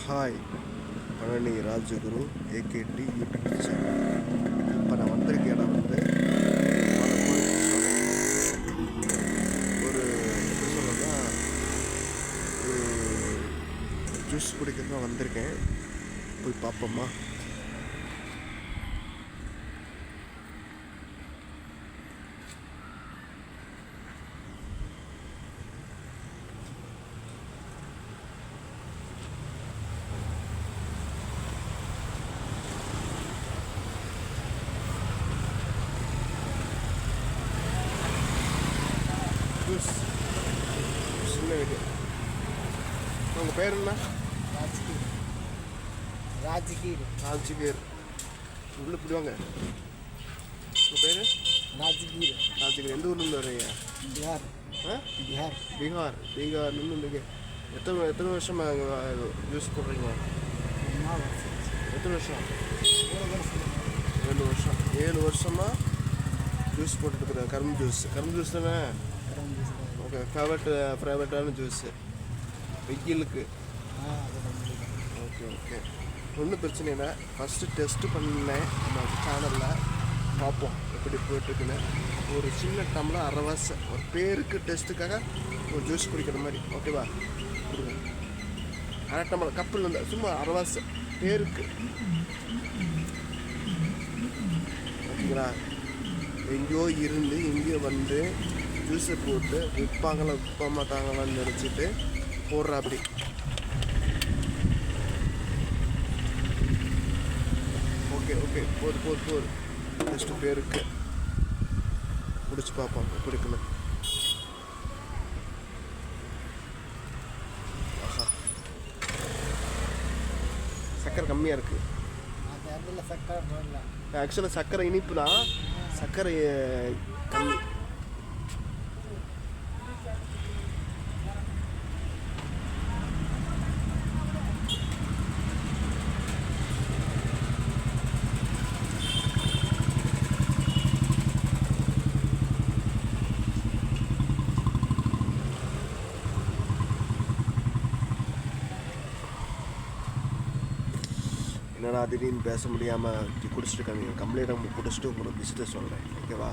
Hi, Palani Rajaguru AKD YouTube channel. இப்போ நான் வந்திருக்க இடம் வந்து ஒரு எப்படி சொல்லணும்னா ஒரு ஜூஸ் குடிக்க தான் வந்திருக்கேன். போய் பார்ப்போமா? ஜூஸ் சின்ன வீடு. உங்கள் பேர் என்ன? ராஜ்கீர். உள்ள பிடிவாங்க. உங்கள் பேர்? ராஜ்கீர். எந்த ஊர்லேருந்து வரீங்க? பீகார்லேருந்து. எத்தனை வருஷமாக அங்கே ஜூஸ் போடுறீங்க? எத்தனை வருஷம்? 7 வருஷமாக ஜூஸ் போட்டுட்டு இருக்கிறேன். கரும்பு ஜூஸ் தானே? ஓகே. ஃபேவரட்டான ஜூஸு வெயிலுக்கு. ஓகே. ஒன்றும் பிரச்சனை இல்லை. ஃபஸ்ட்டு டெஸ்ட்டு பண்ணேன் நம்ம சேனலில். பார்ப்போம் எப்படி போயிட்டுருக்குன்னு. ஒரு சின்ன டம்ளர் அரவாசை ஒரு பேருக்கு டெஸ்ட்டுக்காக ஒரு ஜூஸ் குடிக்கிற மாதிரி. ஓகேவா? கொடுங்க. அரை டம்ளர் கப்பில் இருந்தால் சும்மா அரவாசை பேருக்கு. ஓகேங்களா? எங்கேயோ இருந்து எங்கேயோ வந்து ஜூஸை போட்டு விற்க மாட்டாங்களான்னு நினச்சிட்டு போடுறா அப்படி. ஓகே. போது ஜஸ்ட்டு பேருக்கு பிடிச்சி பார்ப்போம் பிடிக்கணும். ஆஹா, சர்க்கரை கம்மியாக இருக்குது. ஆக்சுவலாக சர்க்கரை இனிப்புனா சர்க்கரை கம்மி. என்னடா திடீர்னு பேச முடியாமல் குடிச்சிட்டு இருக்காங்க. கம்ப்ளீட்டாக குடிச்சிட்டு உங்களுக்கு விஷயத்தை சொல்கிறேன். ஓகேவா?